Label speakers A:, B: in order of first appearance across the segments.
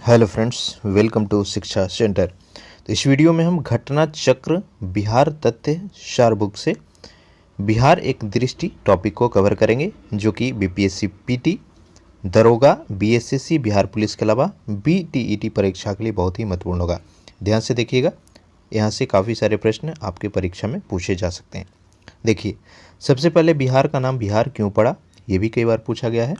A: Hello friends, welcome to शिक्षा centre. तो इस वीडियो में हम घटना चक्र बिहार तथ्य सार बुक से बिहार एक दृष्टि टॉपिक को कवर करेंगे, जो कि बीपीएससी पीटी, दरोगा, बीएसएससी, बिहार पुलिस के अलावा बीटीईटी परीक्षा के लिए बहुत ही महत्वपूर्ण होगा। ध्यान से देखिएगा, यहाँ से काफ़ी सारे प्रश्न आपके परीक्षा में पूछे जा सकते हैं। देखिए, सबसे पहले बिहार का नाम बिहार क्यों पड़ा, ये भी कई बार पूछा गया है।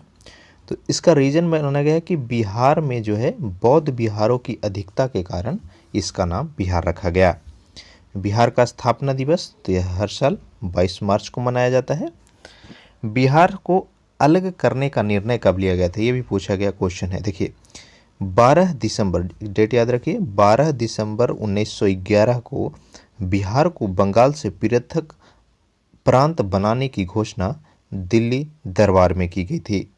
A: तो इसका रीज़न बनाया गया है कि बिहार में जो है बौद्ध विहारों की अधिकता के कारण इसका नाम बिहार रखा गया। बिहार का स्थापना दिवस तो यह हर साल 22 मार्च को मनाया जाता है। बिहार को अलग करने का निर्णय कब लिया गया था, ये भी पूछा गया क्वेश्चन है। देखिए, 12 दिसंबर, डेट याद रखिए, 12 दिसंबर 1911 को बिहार को बंगाल से पृथक प्रांत बनाने की घोषणा दिल्ली दरबार में की गई थी।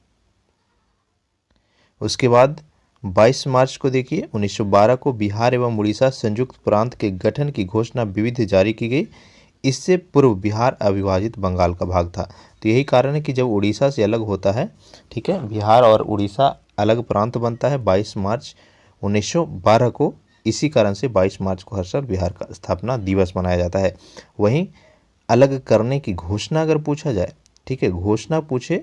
A: उसके बाद 22 मार्च को देखिए 1912 को बिहार एवं उड़ीसा संयुक्त प्रांत के गठन की घोषणा विविध जारी की गई। इससे पूर्व बिहार अविभाजित बंगाल का भाग था। तो यही कारण है कि जब उड़ीसा से अलग होता है, ठीक है, बिहार और उड़ीसा अलग प्रांत बनता है 22 मार्च 1912 को। इसी कारण से 22 मार्च को हर साल बिहार का स्थापना दिवस मनाया जाता है। वहीं अलग करने की घोषणा अगर पूछा जाए, ठीक है, घोषणा पूछे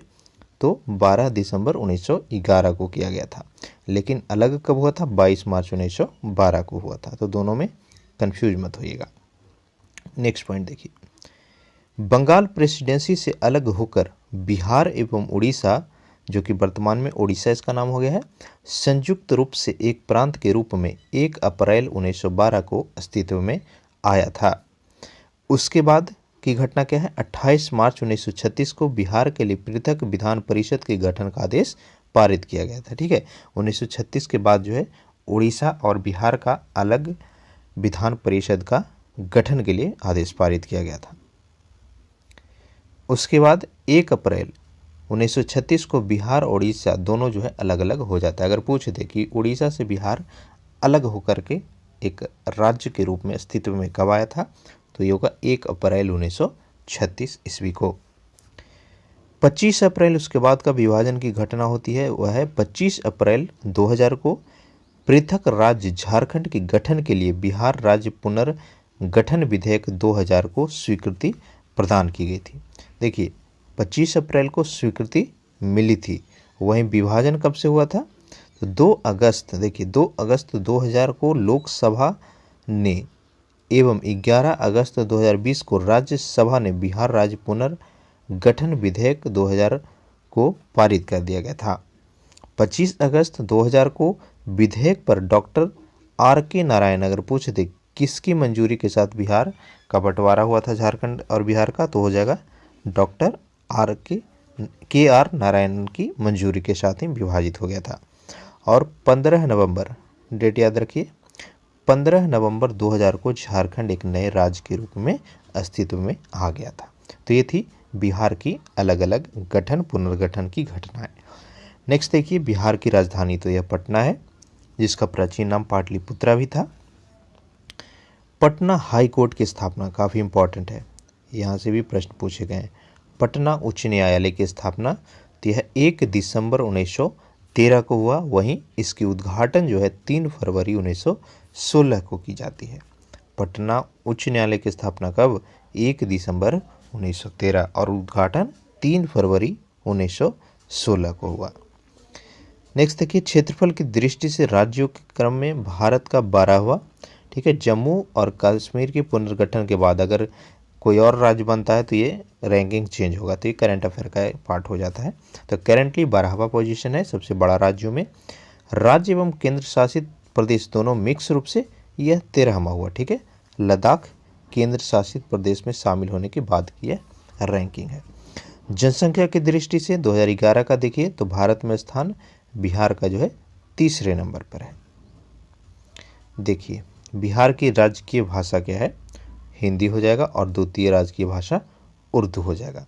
A: तो 12 दिसंबर 1911 को किया गया था, लेकिन अलग कब हुआ था, 22 मार्च 1912 को हुआ था। तो दोनों में कंफ्यूज मत होइएगा। नेक्स्ट पॉइंट देखिए, बंगाल प्रेसिडेंसी से अलग होकर बिहार एवं उड़ीसा, जो कि वर्तमान में उड़ीसा इसका नाम हो गया है, संयुक्त रूप से एक प्रांत के रूप में 1 अप्रैल 1912 को अस्तित्व में आया था। उसके बाद की घटना क्या है, 28 मार्च 1936 को बिहार के लिए पृथक विधान परिषद के गठन का आदेश पारित किया गया था। ठीक है, 1936 के बाद जो है उड़ीसा और बिहार का अलग विधान परिषद का गठन के लिए आदेश पारित किया गया था। उसके बाद 1 अप्रैल 1936 को बिहार और उड़ीसा दोनों जो है अलग अलग हो जाता है। अगर पूछ दे कि उड़ीसा से बिहार अलग होकर के एक राज्य के रूप में अस्तित्व में कब आया था, तो ये होगा 1 अप्रैल 1936 ईस्वी को। 25 अप्रैल उसके बाद का विभाजन की घटना होती है, वह है 25 अप्रैल 2000 को पृथक राज्य झारखंड के गठन के लिए बिहार राज्य पुनर्गठन विधेयक 2000 को स्वीकृति प्रदान की गई थी। देखिए, 25 अप्रैल को स्वीकृति मिली थी, वहीं विभाजन कब से हुआ था, तो 2 अगस्त, देखिए 2 अगस्त 2000 को लोकसभा ने एवं 11 अगस्त 2020 को राज्यसभा ने बिहार राज्य पुनर्गठन विधेयक 2000 को पारित कर दिया गया था। 25 अगस्त 2000 को विधेयक पर डॉक्टर R.K. नारायण, अगर पूछे थे किसकी मंजूरी के साथ बिहार का बंटवारा हुआ था झारखंड और बिहार का, तो हो जाएगा डॉक्टर R.K. नारायण की मंजूरी के साथ ही विभाजित हो गया था। और 15 नवंबर, डेट याद रखिए, 15 नवंबर 2000 को झारखंड एक नए राज्य के रूप में अस्तित्व में आ गया था। तो ये थी बिहार की अलग अलग गठन पुनर्गठन की घटनाएं। नेक्स्ट देखिए, बिहार की राजधानी तो यह पटना है, जिसका प्राचीन नाम पाटलिपुत्रा भी था। पटना हाई कोर्ट की स्थापना काफ़ी इंपॉर्टेंट है, यहाँ से भी प्रश्न पूछे गए हैं। पटना उच्च न्यायालय की स्थापना तो यह 1 दिसंबर 1913 को हुआ, वहीं इसकी उद्घाटन जो है 3 फरवरी 1916 को की जाती है। पटना उच्च न्यायालय की स्थापना कब, 1 दिसंबर 1913, और उद्घाटन 3 फरवरी 1916 को हुआ। नेक्स्ट देखिए, क्षेत्रफल की दृष्टि से राज्यों के क्रम में भारत का 12वां, ठीक है, जम्मू और कश्मीर के पुनर्गठन के बाद अगर कोई और राज्य बनता है तो ये रैंकिंग चेंज होगा, तो ये करंट अफेयर का पार्ट हो जाता है। तो करेंटली 12वां पोजीशन है सबसे बड़ा राज्यों में। राज्य एवं केंद्र शासित प्रदेश दोनों मिक्स रूप से यह 13वां हुआ। ठीक है, लद्दाख केंद्र शासित प्रदेश में शामिल होने के बाद की यह रैंकिंग है। जनसंख्या की दृष्टि से 2011 का देखिए तो भारत में स्थान बिहार का जो है 3रे नंबर पर है। देखिए, बिहार की राजकीय भाषा क्या है, हिंदी हो जाएगा, और द्वितीय राजकीय भाषा उर्दू हो जाएगा।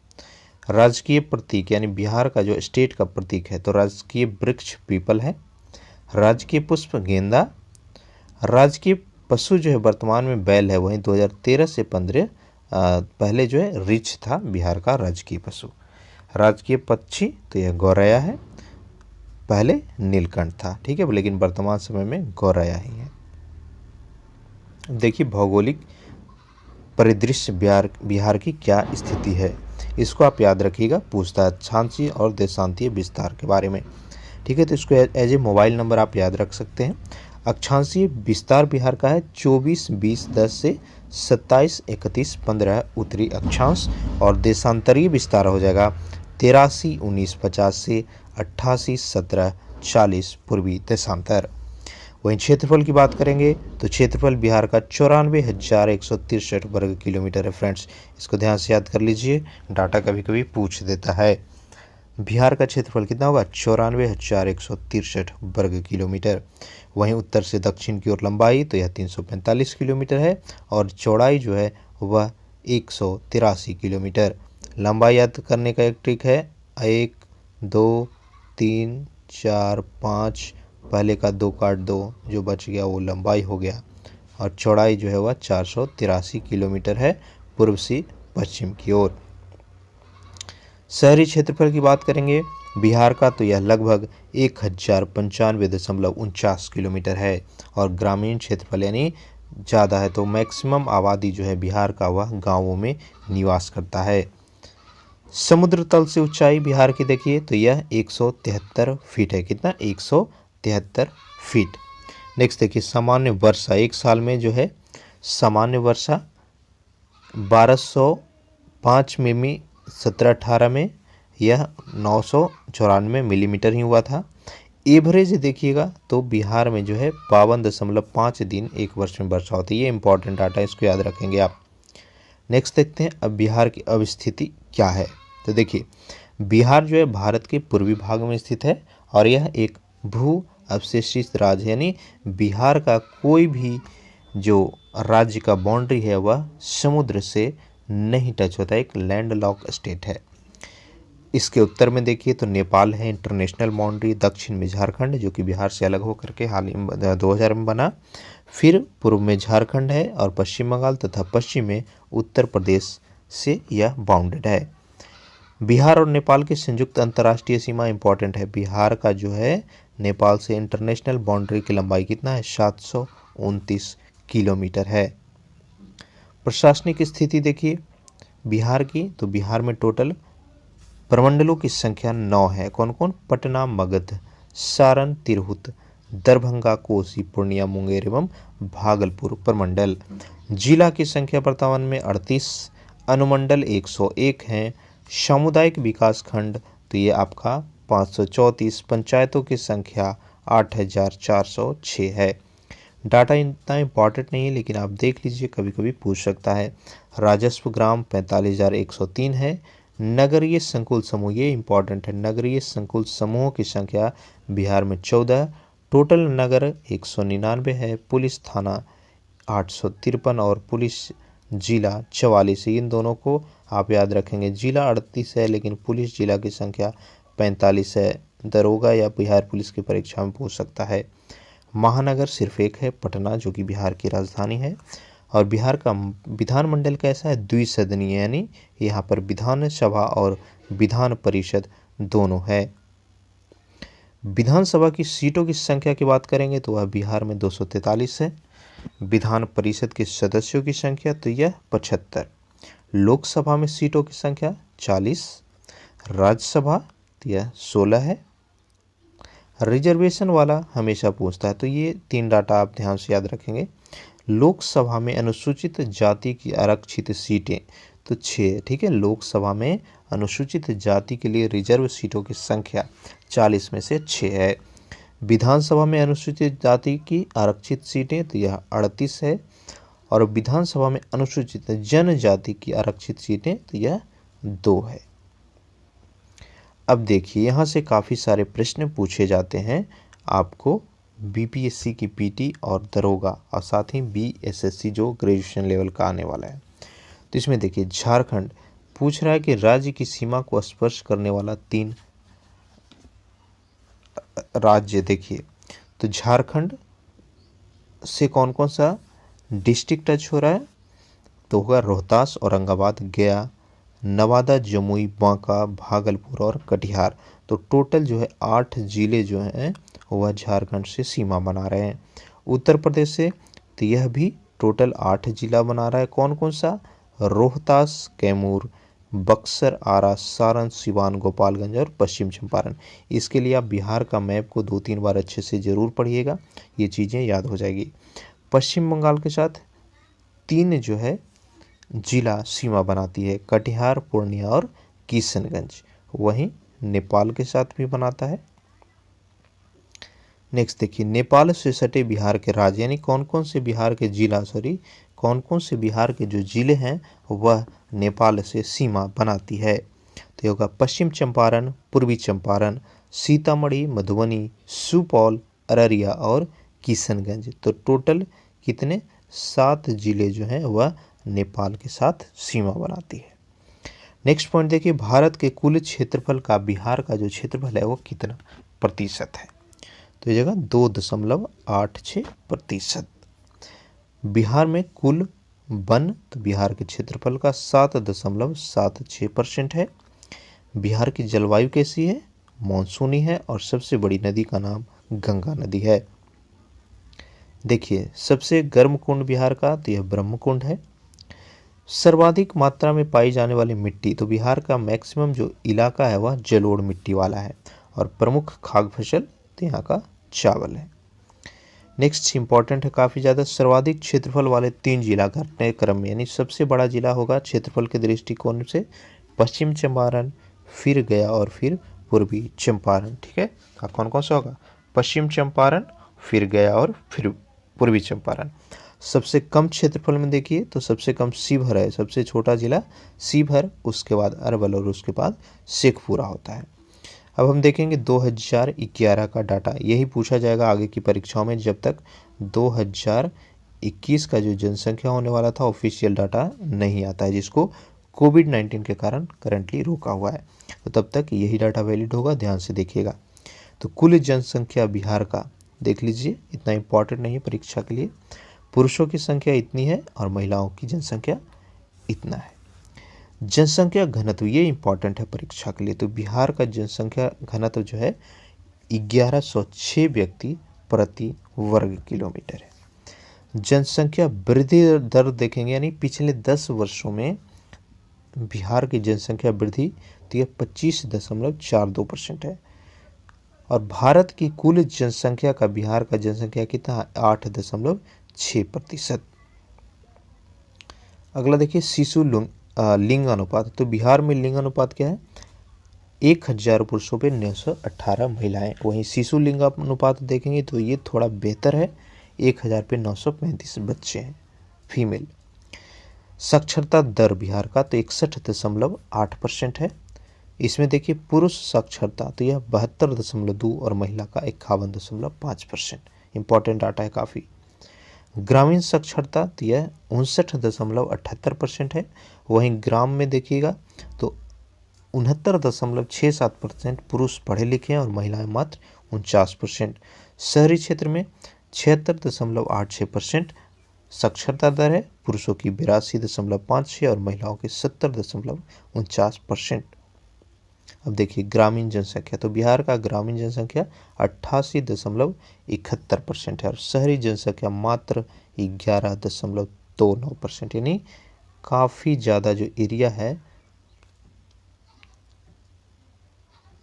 A: राजकीय प्रतीक यानी बिहार का जो स्टेट का प्रतीक है, तो राजकीय वृक्ष पीपल है। राजकीय पुष्प गेंदा। राजकीय पशु जो है वर्तमान में बैल है, वहीं 2013 से 15 पहले जो है रीछ था बिहार का राजकीय पशु। राजकीय पक्षी तो यह गौरैया है। पहले नीलकंठ था, ठीक है, लेकिन वर्तमान समय में गौरैया ही है। देखिए भौगोलिक परिदृश्य बिहार की क्या स्थिति है, इसको आप याद रखिएगा, पूछता है अक्षांशीय और देशांतीय विस्तार के बारे में, ठीक है। तो इसको एज ए मोबाइल नंबर आप याद रख सकते हैं। अक्षांशीय विस्तार बिहार का है 24-20-10 से 27-31-15 उत्तरी अक्षांश, और देशांतरीय विस्तार हो जाएगा 83-19-50 से 88-17-40 पूर्वी देशांतर। वहीं क्षेत्रफल की बात करेंगे तो क्षेत्रफल बिहार का 94,163 वर्ग किलोमीटर है फ्रेंड्स, इसको ध्यान से याद कर लीजिए, डाटा कभी कभी पूछ देता है। बिहार का क्षेत्रफल कितना होगा, 94,163 वर्ग किलोमीटर। वहीं उत्तर से दक्षिण की ओर लंबाई तो यह 345 किलोमीटर है, और चौड़ाई जो है वह 183 किलोमीटर। लंबाई याद करने का एक ट्रिक है, 1 2 3 4 5, पहले का 2 काट दो, जो बच गया वो लंबाई हो गया, और चौड़ाई जो है वह 483 किलोमीटर है पूर्व से पश्चिम की ओर। शहरी क्षेत्रफल की बात करेंगे बिहार का तो यह लगभग 1095.49 किलोमीटर है, और ग्रामीण क्षेत्रफल यानी ज़्यादा है, तो मैक्सिमम आबादी जो है बिहार का वह गांवों में निवास करता है। समुद्र तल से ऊंचाई बिहार की देखिए तो यह 173 फीट है, कितना, 173 फीट। नेक्स्ट देखिए सामान्य वर्षा, एक साल में जो है सामान्य वर्षा 1205 मिमी 17-18 में यह 994 मिलीमीटर ही हुआ था। एवरेज देखिएगा तो बिहार में जो है 52.5 दिन एक वर्ष में वर्षा होती है, ये इंपॉर्टेंट डाटा, इसको याद रखेंगे आप। नेक्स्ट देखते हैं अब बिहार की अवस्थिति क्या है। तो देखिए बिहार जो है भारत के पूर्वी भाग में स्थित है, और यह एक भू अवशेषित राज्य है, यानी बिहार का कोई भी जो राज्य का बाउंड्री है वह समुद्र से नहीं टच होता है, एक लैंड लॉक स्टेट है। इसके उत्तर में देखिए तो नेपाल है इंटरनेशनल बाउंड्री, दक्षिण में झारखंड जो कि बिहार से अलग होकर के हाल ही 2000 में बना, फिर पूर्व में झारखंड है, और पश्चिम बंगाल तथा पश्चिम में उत्तर प्रदेश से यह बाउंडेड है। बिहार और नेपाल की संयुक्त अंतर्राष्ट्रीय सीमा इंपॉर्टेंट है, बिहार का जो है नेपाल से इंटरनेशनल बाउंड्री की लंबाई कितना है, 729 किलोमीटर है। प्रशासनिक स्थिति देखिए बिहार की, तो बिहार में टोटल प्रमंडलों की संख्या 9 है, कौन कौन, पटना, मगध, सारण, तिरहुत, दरभंगा, कोसी, पूर्णिया, मुंगेर एवं भागलपुर प्रमंडल। जिला की संख्या वर्तमान में 38, अनुमंडल 101 हैं, सामुदायिक विकास खंड तो ये आपका 534, पंचायतों की संख्या 8406 है। डाटा इतना इम्पॉर्टेंट नहीं है, लेकिन आप देख लीजिए कभी कभी पूछ सकता है। राजस्व ग्राम 45,103 है। नगरीय संकुल समूह, ये इम्पॉर्टेंट है, नगरीय संकुल समूहों की संख्या बिहार में 14, टोटल नगर 199 है, पुलिस थाना 853 और पुलिस जिला 44 है। इन दोनों को आप याद रखेंगे, जिला 38 है लेकिन पुलिस जिला की संख्या 45 है। दरोगा या बिहार पुलिस की परीक्षा में पूछ सकता है। महानगर सिर्फ एक है, पटना, जो कि बिहार की राजधानी है। और बिहार का विधानमंडल कैसा है, द्विसदनीय, यानी यहाँ पर विधानसभा और विधान परिषद दोनों है। विधानसभा की सीटों की संख्या की बात करेंगे तो वह बिहार में 243 है। विधान परिषद के सदस्यों की संख्या तो यह 75। लोकसभा में सीटों की संख्या 40, राज्यसभा तो यह 16 है। रिजर्वेशन वाला हमेशा पूछता है, तो ये 3 डाटा आप ध्यान से याद रखेंगे। लोकसभा में अनुसूचित जाति की आरक्षित सीटें तो 6, ठीक है, लोकसभा में अनुसूचित जाति के लिए रिजर्व सीटों की संख्या 40 में से 6 है। विधानसभा में अनुसूचित जाति की आरक्षित सीटें तो यह 38 है, और विधानसभा में अनुसूचित जनजाति की आरक्षित सीटें तो यह 2 है। अब देखिए यहाँ से काफ़ी सारे प्रश्न पूछे जाते हैं आपको बीपीएससी की पीटी और दरोगा, और साथ ही बीएसएससी जो ग्रेजुएशन लेवल का आने वाला है। तो इसमें देखिए झारखंड पूछ रहा है कि राज्य की सीमा को स्पर्श करने वाला 3 राज्य देखिए, तो झारखंड से कौन कौन सा डिस्ट्रिक्ट टच हो रहा है, तो होगा रोहतास, औरंगाबाद, गया, नवादा, जमुई, बांका, भागलपुर और कटिहार। तो टोटल जो है 8 जिले जो हैं वह झारखंड से सीमा बना रहे हैं। उत्तर प्रदेश से तो यह भी टोटल 8 जिला बना रहा है। कौन कौन सा? रोहतास, कैमूर, बक्सर, आरा, सारण, सिवान, गोपालगंज और पश्चिम चंपारण। इसके लिए आप बिहार का मैप को 2-3 बार अच्छे से ज़रूर पढ़िएगा, ये चीज़ें याद हो जाएगी। पश्चिम बंगाल के साथ 3 जो है जिला सीमा बनाती है, कटिहार, पूर्णिया और किशनगंज। वहीं नेपाल के साथ भी बनाता है। नेक्स्ट देखिए, नेपाल से सटे बिहार के राज्य, यानी कौन कौन से बिहार के जिला कौन कौन से बिहार के जो जिले हैं वह नेपाल से सीमा बनाती है। तो ये होगा पश्चिम चंपारण, पूर्वी चंपारण, सीतामढ़ी, मधुबनी, सुपौल, अररिया और किशनगंज। तो टोटल कितने? 7 जिले जो हैं वह नेपाल के साथ सीमा बनाती है। नेक्स्ट पॉइंट देखिए, भारत के कुल क्षेत्रफल का बिहार का जो क्षेत्रफल है वो कितना प्रतिशत है? तो ये जगह 2.86%। बिहार में कुल वन, तो बिहार के क्षेत्रफल का 7.76% है। बिहार की जलवायु कैसी है? मानसूनी है और सबसे बड़ी नदी का नाम गंगा नदी है। देखिए, सबसे गर्म कुंड बिहार का तो यह ब्रह्मकुंड है। सर्वाधिक मात्रा में पाई जाने वाली मिट्टी, तो बिहार का मैक्सिमम जो इलाका है वह जलोढ़ मिट्टी वाला है। और प्रमुख खाद्य फसल तो यहाँ का चावल है। नेक्स्ट इंपॉर्टेंट है काफ़ी ज़्यादा, सर्वाधिक क्षेत्रफल वाले 3 जिला घटने क्रम में, यानी सबसे बड़ा जिला होगा क्षेत्रफल के दृष्टिकोण से पश्चिम चंपारण, फिर गया और फिर पूर्वी चंपारण। ठीक है, कौन कौन सा होगा? पश्चिम चंपारण, फिर गया और फिर पूर्वी चंपारण। सबसे कम क्षेत्रफल में देखिए तो सबसे कम शिवहर है, सबसे छोटा जिला शिवहर, उसके बाद अरवल और उसके बाद शेखपुरा होता है। अब हम देखेंगे 2011 का डाटा, यही पूछा जाएगा आगे की परीक्षाओं में जब तक 2021 का जो जनसंख्या होने वाला था ऑफिशियल डाटा नहीं आता है, जिसको कोविड-19 के कारण करंटली रोका हुआ है। तो तब तक यही डाटा वैलिड होगा, ध्यान से देखिएगा। तो कुल जनसंख्या बिहार का देख लीजिए, इतना इम्पॉर्टेंट नहीं है परीक्षा के लिए। पुरुषों की संख्या इतनी है और महिलाओं की जनसंख्या इतना है। जनसंख्या घनत्व, ये इंपॉर्टेंट है परीक्षा के लिए। तो बिहार का जनसंख्या घनत्व जो है 1106 व्यक्ति प्रति वर्ग किलोमीटर है। जनसंख्या वृद्धि दर देखेंगे, यानी पिछले 10 वर्षों में बिहार की जनसंख्या वृद्धि तो यह 25.42% है। और भारत की कुल जनसंख्या का बिहार का जनसंख्या कितना? 8.6%। अगला देखिए, शिशु लिंग अनुपात। तो बिहार में लिंग अनुपात क्या है? 1000 पुरुषों पे 918 महिलाएं। वहीं शिशु लिंग अनुपात देखेंगे तो ये थोड़ा बेहतर है, 1000 पे 935 बच्चे हैं फीमेल। साक्षरता दर बिहार का तो 61.8% है। इसमें देखिए पुरुष साक्षरता तो यह 72.2 और महिला का 51.5%। इंपॉर्टेंट डाटा है काफ़ी। ग्रामीण साक्षरता तो यह 59.78% है। वहीं ग्राम में देखिएगा तो 69.67% पुरुष पढ़े लिखे हैं और महिलाएं मात्र 49%। शहरी क्षेत्र में 76.86% साक्षरता दर है, पुरुषों की 82.56 और महिलाओं की 70.49%। अब देखिए ग्रामीण जनसंख्या, तो बिहार का ग्रामीण जनसंख्या 88.71% है और शहरी जनसंख्या मात्र 11.29%, यानी काफ़ी ज़्यादा जो एरिया है।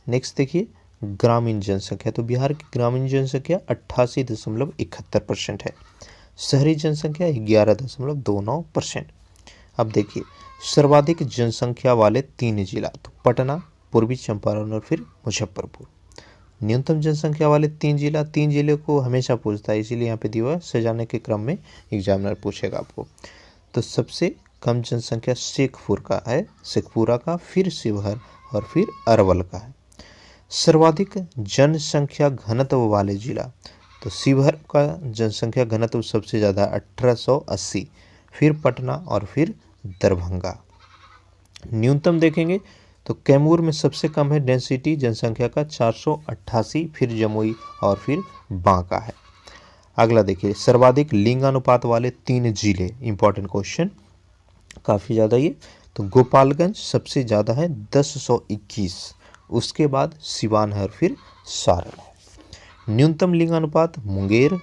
A: नेक्स्ट देखिए ग्रामीण जनसंख्या, तो बिहार की ग्रामीण जनसंख्या 88.71% है, शहरी जनसंख्या 11.29%। अब देखिए सर्वाधिक जनसंख्या वाले 3 जिला, तो पटना, पूर्वी चंपारण और फिर मुजफ्फरपुर। न्यूनतम जनसंख्या वाले 3 जिला, 3 जिले को हमेशा पूछता है, इसीलिए यहाँ पे दिया हुआ है, सजाने के क्रम में एग्जामिनर पूछेगा आपको। तो सबसे कम जनसंख्या शेखपुर का है, शेखपुरा का, फिर शिवहर और फिर अरवल का है। सर्वाधिक जनसंख्या घनत्व वाले जिला, तो शिवहर का जनसंख्या घनत्व सबसे ज़्यादा 1880, फिर पटना और फिर दरभंगा। न्यूनतम देखेंगे तो कैमूर में सबसे कम है डेंसिटी जनसंख्या का 488, फिर जमुई और फिर बांका है। अगला देखिए सर्वाधिक लिंगानुपात वाले 3 जिले, इंपॉर्टेंट क्वेश्चन काफ़ी ज़्यादा ये। तो गोपालगंज सबसे ज़्यादा है 1021, उसके बाद सिवान है और फिर सारण है। न्यूनतम लिंगानुपात मुंगेर,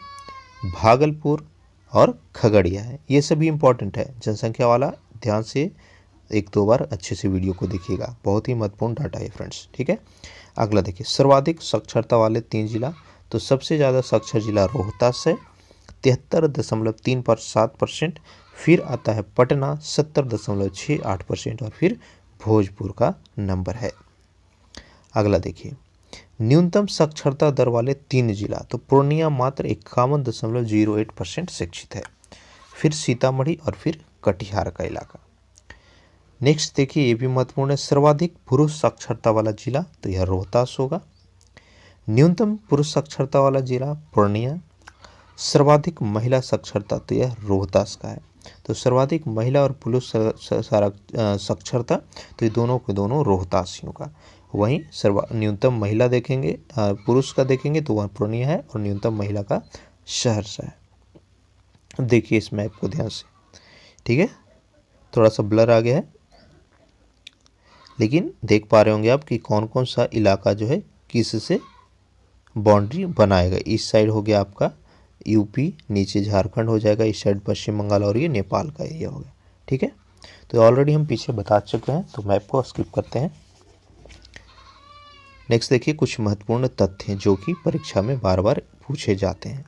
A: भागलपुर और खगड़िया है। ये सभी इंपॉर्टेंट है जनसंख्या वाला, ध्यान से एक दो बार अच्छे से वीडियो को देखिएगा, बहुत ही महत्वपूर्ण डाटा है फ्रेंड्स, ठीक है। अगला देखिए, सर्वाधिक साक्षरता वाले 3 जिला। तो सबसे ज़्यादा साक्षर जिला रोहतास है 73.37%, फिर आता है पटना 70.68% और फिर भोजपुर का नंबर है। अगला देखिए, न्यूनतम साक्षरता दर वाले 3 जिला। तो पूर्णिया मात्र 51.08% शिक्षित है, फिर सीतामढ़ी और फिर कटिहार का इलाका। नेक्स्ट देखिए, ये भी महत्वपूर्ण है, सर्वाधिक पुरुष साक्षरता वाला जिला, तो यह रोहतास होगा। न्यूनतम पुरुष साक्षरता वाला जिला पूर्णिया। सर्वाधिक महिला साक्षरता, तो यह रोहतास का है। तो सर्वाधिक महिला और पुरुष साक्षरता, तो ये दोनों के दोनों रोहतासियों का। वहीं न्यूनतम महिला देखेंगे, पुरुष का देखेंगे तो वह पूर्णिया है, और न्यूनतम महिला का सहरसा है। देखिए इस मैप को ध्यान से, ठीक है, थोड़ा सा ब्लर आ गया है, लेकिन देख पा रहे होंगे आप कि कौन कौन सा इलाका जो है किस से बाउंड्री बनाएगा। इस साइड हो गया आपका यूपी, नीचे झारखंड हो जाएगा, इस साइड पश्चिम बंगाल, और ये नेपाल का एरिया हो गया, ठीक है। तो ऑलरेडी हम पीछे बता चुके हैं, तो मैप को स्किप करते हैं। नेक्स्ट देखिए, कुछ महत्वपूर्ण तथ्य जो कि परीक्षा में बार बार पूछे जाते हैं।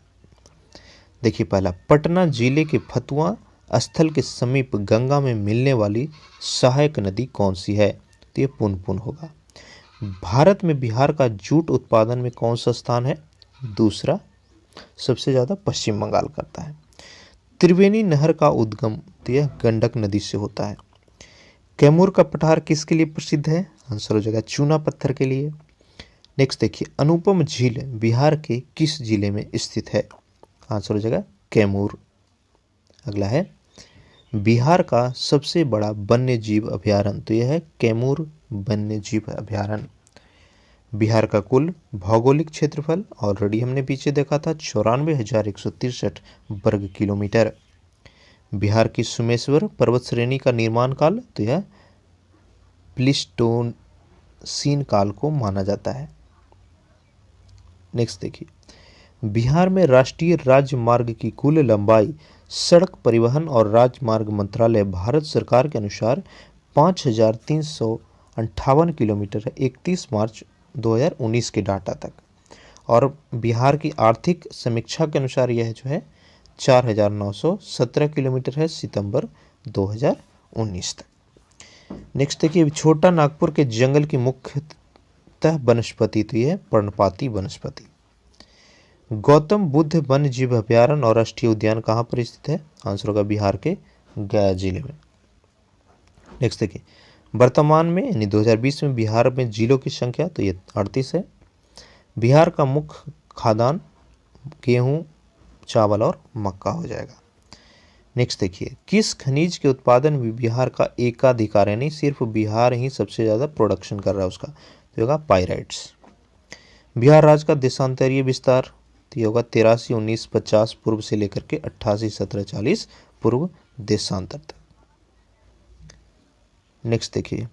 A: देखिए पहला, पटना जिले के फतुआ स्थल के समीप गंगा में मिलने वाली सहायक नदी कौन सी है? तो ये पुनपुन होगा। भारत में बिहार का जूट उत्पादन में कौन सा स्थान है? दूसरा, सबसे ज़्यादा पश्चिम बंगाल करता है। त्रिवेणी नहर का उद्गम, तो यह गंडक नदी से होता है। कैमूर का पठार किसके लिए प्रसिद्ध है? आंसर हो जाएगा चूना पत्थर के लिए। नेक्स्ट देखिए, अनुपम झील बिहार के किस जिले में स्थित है? आंसर हो जाएगा कैमूर। अगला है, बिहार का सबसे बड़ा वन्य जीव अभयारण्य, तो यह है कैमूर वन्य जीव अभयारण्य। बिहार का कुल भौगोलिक क्षेत्रफल ऑलरेडी हमने पीछे देखा था, 94,163 वर्ग किलोमीटर। बिहार की सुमेश्वर पर्वत श्रेणी का निर्माण काल, तो यह प्लीस्टोसीन काल को माना जाता है। नेक्स्ट देखिए, बिहार में राष्ट्रीय राजमार्ग की कुल लंबाई सड़क परिवहन और राजमार्ग मंत्रालय भारत सरकार के अनुसार 5,358 किलोमीटर है 31 मार्च 2019 के डाटा तक। और बिहार की आर्थिक समीक्षा के अनुसार यह जो है 4,917 किलोमीटर है सितंबर 2019 तक। नेक्स्ट देखिए, छोटा नागपुर के जंगल की मुख्यतः वनस्पति, तो यह पर्णपाती वनस्पति। गौतम बुद्ध वन्य जीव अभयारण्य और राष्ट्रीय उद्यान कहाँ पर स्थित है? आंसर होगा बिहार के गया जिले में। नेक्स्ट देखिए, वर्तमान में यानी 2020 में बिहार में जिलों की संख्या, तो ये 38 है। बिहार का मुख्य खाद्यान्न गेहूं, चावल और मक्का हो जाएगा। नेक्स्ट देखिए, किस खनिज के उत्पादन में बिहार का एकाधिकार है? नहीं, सिर्फ बिहार ही सबसे ज़्यादा प्रोडक्शन कर रहा है उसका, तो होगा पाइराइट्स। बिहार राज्य का देशांतरीय विस्तार, तो ये होगा 83-19-50 पूर्व से लेकर के 88-17-40 पूर्व देशांतर तक। नेक्स्ट देखिए,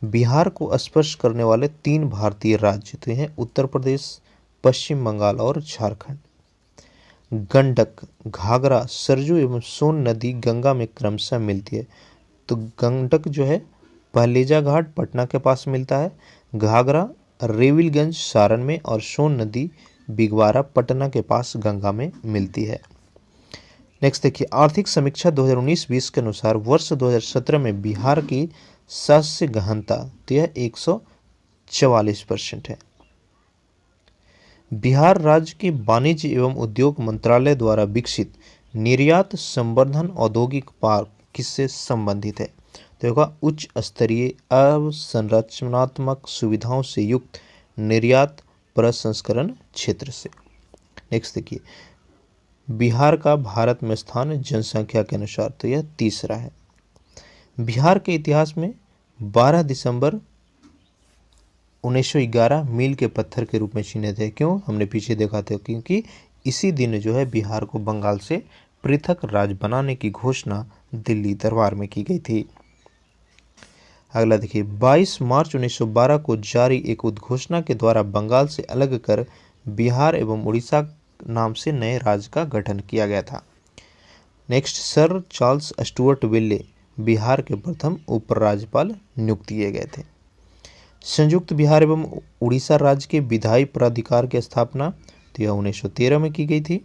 A: बिहार को स्पर्श करने वाले 3 भारतीय राज्य, तो हैं उत्तर प्रदेश, पश्चिम बंगाल और झारखंड। गंडक, घाघरा, सरजू एवं सोन नदी गंगा में क्रमशः मिलती है। तो गंडक जो है पहलेजा घाट पटना के पास मिलता है, घाघरा रेविलगंज सारण में, और सोन नदी बिगवारा पटना के पास गंगा में मिलती है। नेक्स्ट देखिए, आर्थिक समीक्षा 2019-20 के अनुसार वर्ष 2017 में बिहार की शस्य गहनता, तो यह 144% है। बिहार राज्य के वाणिज्य एवं उद्योग मंत्रालय द्वारा विकसित निर्यात संवर्धन औद्योगिक पार्क किससे संबंधित है? तो होगा उच्च स्तरीय अवसंरचनात्मक सुविधाओं से युक्त निर्यात प्रसंस्करण क्षेत्र से। नेक्स्ट देखिए, बिहार का भारत में स्थान जनसंख्या के अनुसार, तो यह तीसरा है। बिहार के इतिहास में 12 दिसंबर 1911 मील के पत्थर के रूप में चिन्हित है। क्यों? हमने पीछे देखा था, क्योंकि इसी दिन जो है बिहार को बंगाल से पृथक राज्य बनाने की घोषणा दिल्ली दरबार में की गई थी। अगला देखिए 22 मार्च 1912 को जारी एक उद्घोषणा के द्वारा बंगाल से अलग कर बिहार एवं उड़ीसा नाम से नए राज्य का गठन किया गया था। नेक्स्ट, सर चार्ल्स स्टुअर्ट विले बिहार के प्रथम उपराज्यपाल नियुक्त किए गए थे। संयुक्त बिहार एवं उड़ीसा राज्य के विधायी प्राधिकार की स्थापना तो यह 1913 में की गई थी।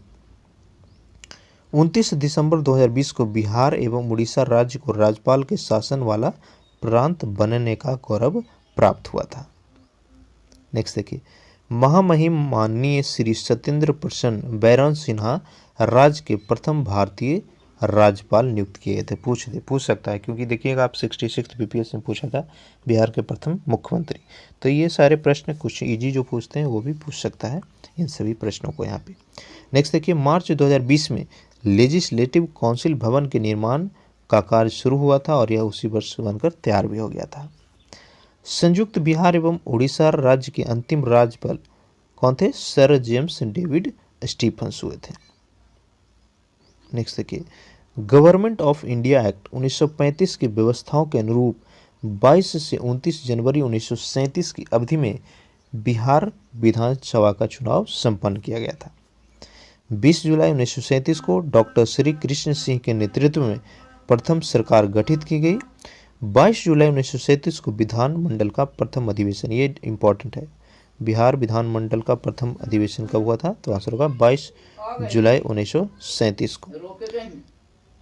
A: 29 दिसंबर 2020 को बिहार एवं उड़ीसा राज्य को राज्यपाल के शासन वाला प्रांत बनने का गौरव प्राप्त हुआ था। नेक्स्ट देखिए, महामहिम माननीय श्री सत्येंद्र प्रसन्न बैरन सिन्हा राज्य के प्रथम भारतीय राज्यपाल नियुक्त किए गए थे। पूछ सकता है, क्योंकि देखिएगा आप 66 बीपीएस में पूछा था बिहार के प्रथम मुख्यमंत्री। तो ये सारे प्रश्न कुछ इजी जो पूछते हैं वो भी पूछ सकता है इन सभी प्रश्नों को यहाँ पे। नेक्स्ट देखिए, मार्च 2020 में लेजिस्लेटिव काउंसिल भवन के निर्माण का कार्य शुरू हुआ था और यह उसी वर्ष बनकर तैयार भी हो गया था। संयुक्त बिहार एवं उड़ीसा राज्य के अंतिम राज्यपाल कौन थे? सर जेम्स डेविड स्टीफंस हुए थे। नेक्स्ट देखिए, गवर्नमेंट ऑफ इंडिया एक्ट 1935 की व्यवस्थाओं के अनुरूप 22 से 29 जनवरी 1937 की अवधि में बिहार विधानसभा का चुनाव संपन्न किया गया था। 20 जुलाई 1937 को डॉक्टर श्री कृष्ण सिंह के नेतृत्व में प्रथम सरकार गठित की गई। 22 जुलाई 1937 को विधानमंडल का प्रथम अधिवेशन, ये इम्पोर्टेंट है, बिहार विधानमंडल का प्रथम अधिवेशन कब हुआ था? तो आंसर होगा 22 जुलाई 1937 को।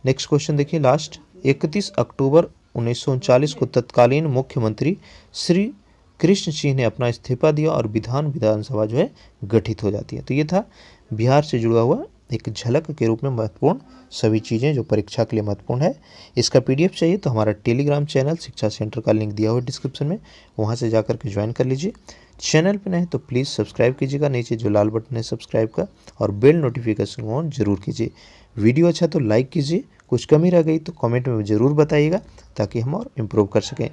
A: नेक्स्ट क्वेश्चन देखिए लास्ट, 31 अक्टूबर 1939 को तत्कालीन मुख्यमंत्री श्री कृष्ण सिंह ने अपना इस्तीफा दिया और विधानसभा जो है गठित हो जाती है। तो ये था बिहार से जुड़ा हुआ एक झलक के रूप में महत्वपूर्ण सभी चीज़ें जो परीक्षा के लिए महत्वपूर्ण है। इसका पीडीएफ चाहिए तो हमारा टेलीग्राम चैनल शिक्षा सेंटर का लिंक दिया हुआ है डिस्क्रिप्शन में, वहाँ से जाकर के ज्वाइन कर लीजिए। चैनल पे नहीं तो प्लीज़ सब्सक्राइब कीजिएगा, नीचे जो लाल बटन है सब्सक्राइब का, और बेल नोटिफिकेशन ऑन जरूर कीजिए। वीडियो अच्छा तो लाइक कीजिए, कुछ कमी रह गई तो कमेंट में ज़रूर बताइएगा ताकि हम और इम्प्रूव कर सकें।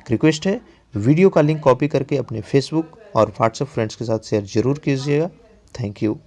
A: रिक्वेस्ट है, वीडियो का लिंक कॉपी करके अपने फेसबुक और व्हाट्सएप फ्रेंड्स के साथ शेयर जरूर कीजिएगा। Thank you.